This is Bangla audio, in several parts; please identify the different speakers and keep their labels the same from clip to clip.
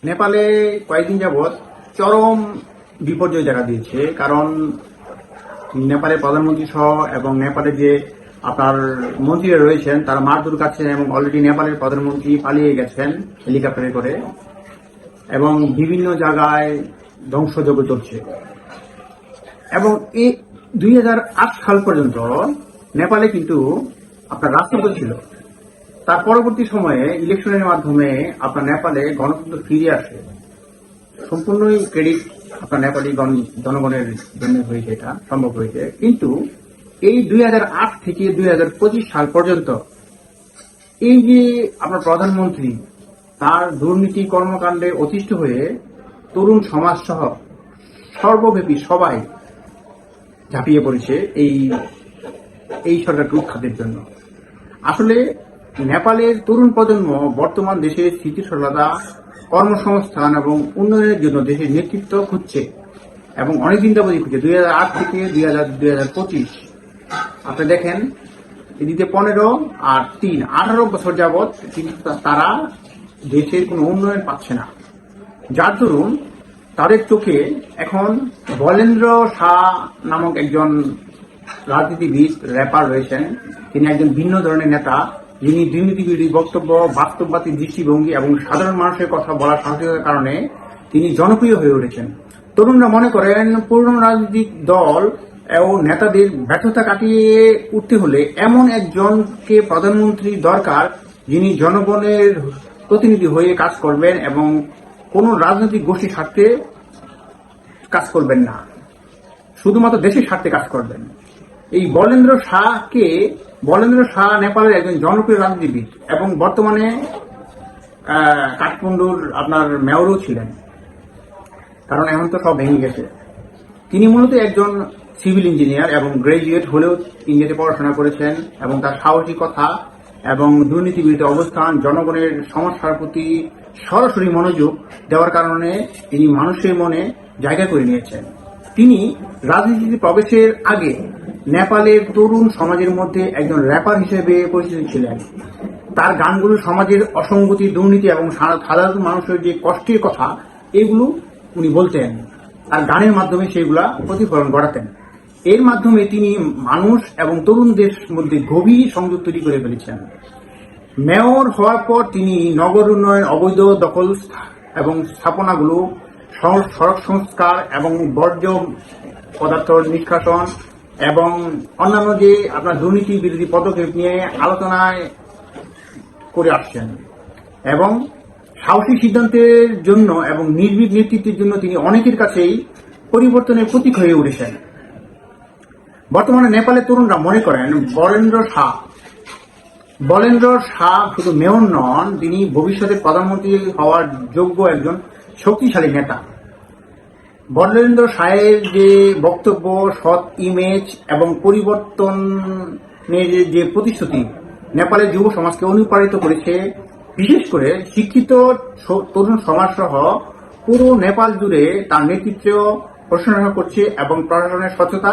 Speaker 1: নেপালে কয়েকদিন যাবৎ চরম বিপর্যয় দেখা দিয়েছে। কারণ নেপালের প্রধানমন্ত্রী সহ এবং নেপালে যে আপনার মন্ত্রীরা রয়েছেন তারা মারধর খাচ্ছেন এবং অলরেডি নেপালের প্রধানমন্ত্রী পালিয়ে গেছেন হেলিকপ্টারে করে এবং বিভিন্ন জায়গায় ধ্বংসযজ্ঞ চলছে। এবং এই 2008 সাল পর্যন্ত নেপালে কিন্তু আপনার রাষ্ট্রপতি ছিল। তার পরবর্তী সময়ে ইলেকশনের মাধ্যমে আপনার নেপালে গণতন্ত্র ফিরে আসে। সম্পূর্ণই ক্রেডিট আপনার নেপালি জনগণের জন্য হয়েছে, এটা সম্ভব হয়েছে। কিন্তু এই 2008 থেকে 2025 সাল পর্যন্ত এই যে আপনার প্রধানমন্ত্রী তার দুর্নীতি কর্মকাণ্ডে অতিষ্ঠ হয়ে তরুণ সমাজ সহ সর্বব্যাপী সবাই ঝাঁপিয়ে পড়েছে এই সরকারকে উৎখাতের জন্য। আসলে নেপালের তরুণ প্রজন্ম বর্তমান দেশের স্থিতিশীলতা, কর্মসংস্থান এবং উন্নয়নের জন্য দেশের নেতৃত্ব খুঁজছে এবং অনেকদিন যাবতই খুঁজছে। 2008 থেকে 2025 আপনি দেখেন এদিকে 15 আর 3 18 বছর যাবৎ কিন্তু তারা দেশের কোনো উন্নয়ন পাচ্ছে না। যার দরুন তাদের চোখে এখন বলেন্দ্র শাহ নামক একজন রাজনীতিবিদ র্যাপার রয়েছেন। তিনি একজন ভিন্ন ধরনের নেতা, যিনি দুর্নীতিবিরোধী বক্তব্য, বাস্তববাদী দৃষ্টিভঙ্গি এবং সাধারণ মানুষের কথা বলার সাহসিকতার কারণে তিনি জনপ্রিয় হয়ে উঠেছেন। তরুণরা মনে করেন পুরনো রাজনৈতিক দল ও নেতাদের ব্যর্থতা কাটিয়ে উঠতে হলে এমন একজনকে প্রধানমন্ত্রী দরকার, যিনি জনগণের প্রতিনিধি হয়ে কাজ করবেন এবং কোন রাজনৈতিক গোষ্ঠীর স্বার্থে কাজ করবেন না, শুধুমাত্র দেশের স্বার্থে কাজ করবেন। এই বলেন্দ্র শাহ নেপালের একজন জনপ্রিয় রাজনীতিবিদ এবং বর্তমানে কাঠমান্ডুর আপনার মেয়রও ছিলেন, কারণ এখন তো সব ভেঙে গেছে। তিনি মূলত একজন সিভিল ইঞ্জিনিয়ার এবং গ্রাজুয়েট হলেও ইংরেজিতে পড়াশোনা করেছেন এবং তার সাহসিকতা এবং দুর্নীতি বিরোধী অবস্থান, জনগণের সমস্যার প্রতি সরাসরি মনোযোগ দেওয়ার কারণে তিনি মানুষের মনে জায়গা করে নিয়েছেন। তিনি রাজনীতিতে প্রবেশের আগে নেপালের তরুণ সমাজের মধ্যে একজন র্যাপার হিসেবে পরিচিত ছিলেন। তার গানগুলো সমাজের অসঙ্গতি, দুর্নীতি এবং সাধারণ মানুষের যে কষ্টের কথা এগুলো উনি বলতেন আর গানের মাধ্যমে সেগুলা প্রতিফলন ঘটাতেন। এর মাধ্যমে তিনি মানুষ এবং তরুণদের মধ্যে গভীর সংযোগ তৈরি করে ফেলেছেন। মেয়র হওয়ার পর তিনি নগর উন্নয়ন, অবৈধ দখল এবং স্থাপনাগুলো, সড়ক সংস্কার এবং বর্জ্য পদার্থ নিষ্কাশন এবং অন্যান্য যে আপনার দুর্নীতি বিরোধী পদক্ষেপ নিয়ে আলোচনায় করে আসছেন এবং সাহসী সিদ্ধান্তের জন্য এবং নির্ভীক নেতৃত্বের জন্য তিনি অনেকের কাছেই পরিবর্তনের প্রতীক হয়ে উঠেছেন। বর্তমানে নেপালের তরুণরা মনে করেন বলেন্দ্র শাহ শুধু মেয়র নন, তিনি ভবিষ্যতে প্রধানমন্ত্রী হওয়ার যোগ্য একজন শক্তিশালী নেতা। বলেন্দ্র শাহের যে বক্তব্য, সৎ ইমেজ এবং পরিবর্তনের যে প্রতিশ্রুতি নেপালের যুব সমাজকে অনুপ্রাণিত করেছে। বিশেষ করে শিক্ষিত তরুণ সমাজ সহ পুরো নেপাল জুড়ে তার নেতৃত্ব প্রশংসা করছে এবং প্রশাসনের স্বচ্ছতা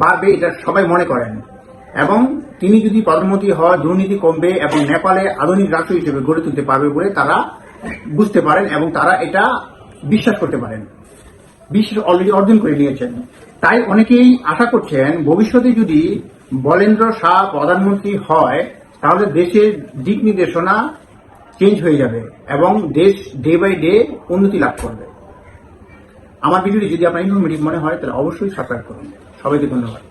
Speaker 1: বাড়বে, এটা সবাই মনে করেন। এবং তিনি যদি প্রধানমন্ত্রী হয় দুর্নীতি কমবে এবং নেপালে আধুনিক রাষ্ট্র হিসেবে গড়ে তুলতে পারবে বলে তারা বুঝতে পারেন এবং তারা এটা বিশ্বাস করতে পারেন, বিশ্বাস অলরেডি অর্জন করে নিয়েছেন। তাই অনেকেই আশা করছেন ভবিষ্যতে যদি বলেন্দ্র শাহ প্রধানমন্ত্রী হয় তাহলে দেশের দিক নির্দেশনা চেঞ্জ হয়ে যাবে এবং দেশ ডে বাই ডে উন্নতি লাভ করবে। আমার ভিডিওটি যদি আপনার ইনফরমেটিভ মনে হয় তাহলে অবশ্যই সাবস্ক্রাইব করুন। সবাইকে ধন্যবাদ।